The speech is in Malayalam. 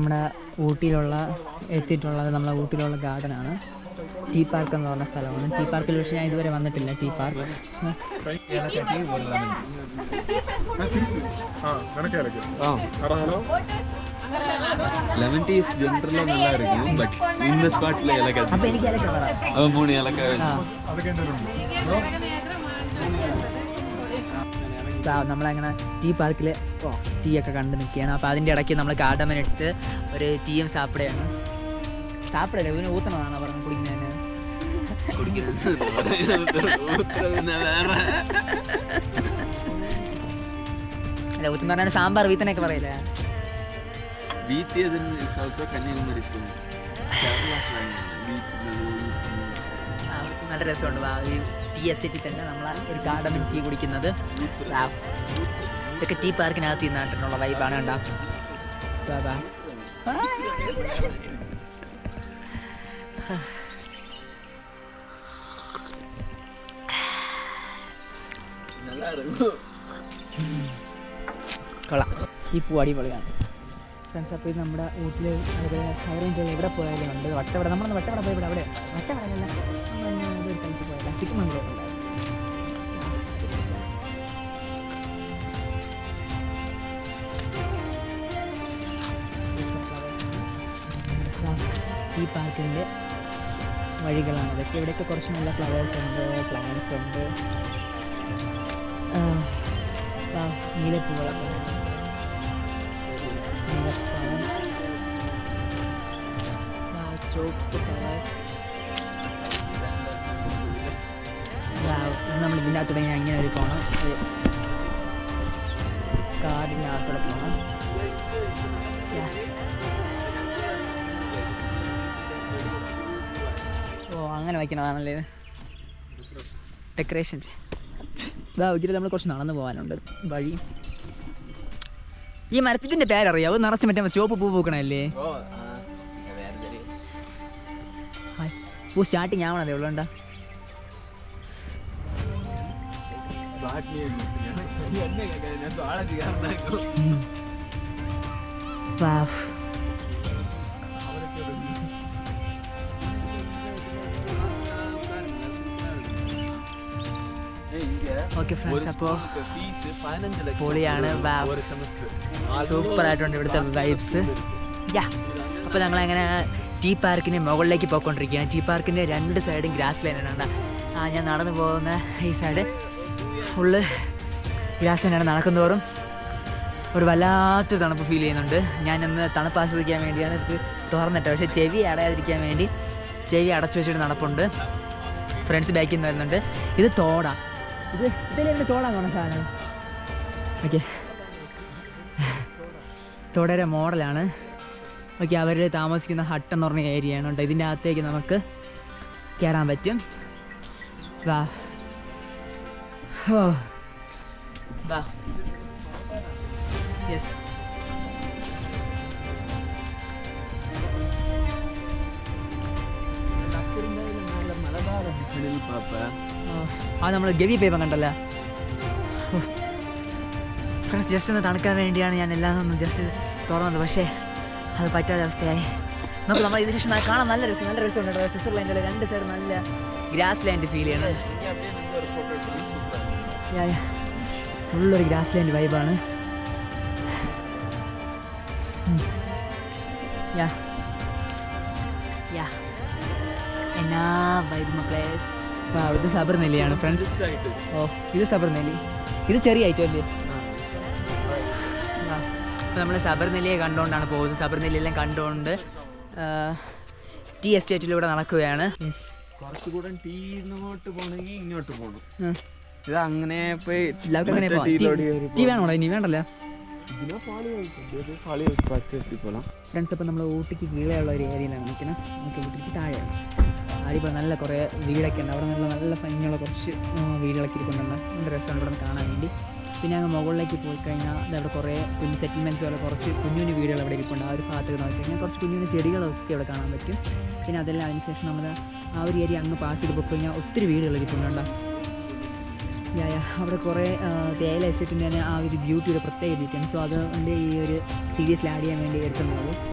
നമ്മുടെ ഊട്ടിയിലുള്ള എത്തിയിട്ടുള്ളത് നമ്മളെ ഊട്ടിയിലുള്ള ഗാർഡനാണ്. ടീ പാർക്ക് എന്ന് പറഞ്ഞ സ്ഥലമാണ്. ടീ പാർക്കിൽ പക്ഷേ ഞാൻ ഇതുവരെ വന്നിട്ടില്ല. Tea park lemon tea generally நல்லா இருக்கும். பட் இந்த ஸ்பாட்ல ஏலக்காய் അപ്പോൾ എനിക്ക് ഏലക്ക പറ. அது 3 ஏலக்காய் നമ്മളങ്ങനെ ടീ പാർക്കിൽ ടീ ഒക്കെ കണ്ട് നിൽക്കുകയാണ്. അപ്പോൾ അതിൻ്റെ ഇടയ്ക്ക് നമ്മൾ കാർഡമൻ എടുത്ത് ഒരു ടീയും സാപ്പിടയാണ്. സാപ്പിടല്ലേ ഇതിന് ഊത്തണതാണ് പറഞ്ഞത് കുടിക്കുന്നതിന്. അല്ല ഊത്തെന്ന് പറഞ്ഞാൽ സാമ്പാർ വീത്തനൊക്കെ പറയില്ലേ. നല്ല രസമുണ്ട്. ഈ ടീ എസ്റ്റേറ്റിൽ തന്നെ നമ്മൾ ഒരു കാർഡമൻ ടീ കുടിക്കുന്നത്. ഇതൊക്കെ ടീ പാർക്കിനകത്ത് നാട്ടിലുള്ള വൈബാണ്. കണ്ടാ കൊള്ളാം. ഈ പൂ അടിപൊളിയാണ് ഫ്രണ്ട്സ്. അപ്പോൾ ഇത് നമ്മുടെ വീട്ടിൽ അതുപോലെ ഹൈറേഞ്ചുകൾ എവിടെ പോയാലും ഉണ്ട്. വട്ടവട നമ്മളൊന്ന് വട്ടവട പോയി അവിടെ വട്ടവടല്ല ഒരു സ്ഥലത്ത് പോയല്ല ചിക്കമംഗളൂർ ഉണ്ടായിരുന്നു. ഈ പാർക്കിൻ്റെ വഴികളാണ് ഇതൊക്കെ. ഇവിടെയൊക്കെ കുറച്ച് നല്ല ഫ്ലവേഴ്സ് ഉണ്ട്, പ്ലാന്റ്സ് ഉണ്ട്, നീലപ്പൂകളൊക്കെ ചോപ്പ് ഫ്ലവേഴ്സ്. നമ്മൾ ഇതിനകത്തൂടെ അങ്ങനെ ഒരു പോകണം, കാടിനകത്തൂടെ പോകണം. ഓ അങ്ങനെ വയ്ക്കണതാണല്ലേ ഡെക്കറേഷൻ. ഇതിൽ നമ്മൾ കുറച്ച് നടന്നു പോകാനുണ്ട് വഴി. ഈ മരത്തിൻ്റെ പേരറിയാവോ? നിറച്ച് മറ്റേ ചുവപ്പ് പൂ പൂക്കണല്ലേ. പൂ സ്റ്റാർട്ടിങ് ആവണതേ ഉള്ളൂണ്ടാ. ഓക്കെ ഫ്രണ്ട്സ്, അപ്പോൾ പൊളിയാണ്. സൂപ്പറായിട്ടുണ്ട് ഇവിടുത്തെ വൈബ്സ്. അപ്പോൾ ഞങ്ങളങ്ങനെ ടീ പാർക്കിന് മുകളിലേക്ക് പോയിക്കൊണ്ടിരിക്കുകയാണ്. ടീ പാർക്കിൻ്റെ രണ്ട് സൈഡും ഗ്രാസ് ലൈനാണ്. ഞാൻ നടന്നു പോകുന്ന ഈ സൈഡ് ഫുള്ള് ഗ്രാസ് ലൈനാണ്. നടക്കുന്നതോറും ഒരു വല്ലാത്ത തണുപ്പ് ഫീൽ ചെയ്യുന്നുണ്ട്. ഞാനൊന്ന് തണുപ്പ് ആസ്വദിക്കാൻ വേണ്ടിയാണ് ഇത് തുറന്നിട്ട്, പക്ഷേ ചെവി അടയാതിരിക്കാൻ വേണ്ടി ചെവി അടച്ചു വെച്ചിട്ട് നടപ്പുണ്ട്. ഫ്രണ്ട്സ് ബാക്കിൽ നിന്ന് വരുന്നുണ്ട്. ഇത് തോടാ, ഇതെല്ലാം തോടാന്ന് പറഞ്ഞ സാധനം. ഓക്കെ, തോടയുടെ മോഡലാണ്. ഓക്കെ, അവർ താമസിക്കുന്ന ഹട്ട് എന്ന് പറഞ്ഞ ഏരിയയാണ് കേട്ടോ. ഇതിൻ്റെ അകത്തേക്ക് നമുക്ക് കയറാൻ പറ്റും. വാ വാ യെസ്. ആ നമ്മൾ ഗവി പേപ്പർ കണ്ടല്ലോ ഫ്രണ്ട്സ്. ജസ്റ്റ് ഒന്ന് തണുക്കാൻ വേണ്ടിയാണ് ഞാൻ എല്ലാം ഒന്ന് ജസ്റ്റ് തുറന്നത്, പക്ഷേ അത് പറ്റാത്ത അവസ്ഥയായി. നമ്മൾ ഇതിന് ശേഷം കാണാൻ നല്ല രസമുണ്ട്. സ്വിറ്റ്സർലൻഡിലെ രണ്ട് സൈഡ് നല്ല ഗ്രാസ് ലാൻഡ് ഫീൽ ചെയ്യണം. ഫുള്ളൊരു ഗ്രാസ് ലാൻഡ് വൈബാണ്. എന്നാ വൈബ് പ്ലേസ്. ഇത് സബർനെല്ലിയാണ് ഫ്രണ്ട്സ്. ഓ, ഇത് സബർനെല്ലി. ഇത് ചെറിയ ഐറ്റം അല്ലേ. അപ്പോൾ നമ്മൾ സബർനെല്ലിയെ കണ്ടുകൊണ്ടാണ് പോകുന്നത്. സബർനെല്ലിയെല്ലാം കണ്ടുകൊണ്ട് ടീ എസ്റ്റേറ്റിലൂടെ നടക്കുകയാണ്. കുറച്ചുകൂടെ ടീനോട്ട് പോകണമെങ്കിൽ ഇങ്ങോട്ട് പോകണം. ഇത് അങ്ങനെ പോയി ടീ വേണോ? ഇനി വേണ്ടല്ലോ ഫ്രണ്ട്സ്. അപ്പോൾ നമ്മൾ ഊട്ടിക്ക് കീഴെയുള്ള ഒരു ഏരിയയിലാണ് നിൽക്കുന്നത്. നമുക്ക് ഊട്ടിക്ക് താഴെയാണ്. ആടിപ്പോൾ നല്ല കുറേ വീടൊക്കെ ഉണ്ട്. അവിടെ നല്ല ഭംഗിയുള്ള കുറച്ച് വീടുകളൊക്കെ ഇരിക്കുന്നുണ്ട്. നല്ല രസമാണ് ഇവിടെ കാണാൻ വേണ്ടി. പിന്നെ അങ്ങ് മുകളിലേക്ക് പോയി കഴിഞ്ഞാൽ അവിടെ കുറേ കുഞ്ഞ് സെറ്റിൽമെൻറ്റ്സ് പോലെ കുറച്ച് കുഞ്ഞു വീടുകൾ അവിടെ ഇരിപ്പുണ്ട്. ആ ഒരു ഭാഗത്തേക്ക് നോക്കി കഴിഞ്ഞാൽ കുറച്ച് കുഞ്ഞു ചെടികളൊക്കെ ഇവിടെ കാണാൻ പറ്റും. പിന്നെ അതെല്ലാം അതിനുശേഷം നമ്മൾ ആ ഒരു ഏരിയ അങ്ങ് പാസ് ചെയ്ത് പോയി കഴിഞ്ഞാൽ ഒത്തിരി വീടുകൾ ഇരിപ്പുണ്ട്. അവിടെ കുറേ തേയില എസ്റ്റേറ്റിൻ്റെ തന്നെ ആ ഒരു ബ്യൂട്ടിയുടെ പ്രത്യേക ബ്യൂട്ടിയാണ്. സോ അതുകൊണ്ട് ഈ ഒരു സീരീസിൽ ആഡ് ചെയ്യാൻ വേണ്ടി എടുക്കുന്നത്.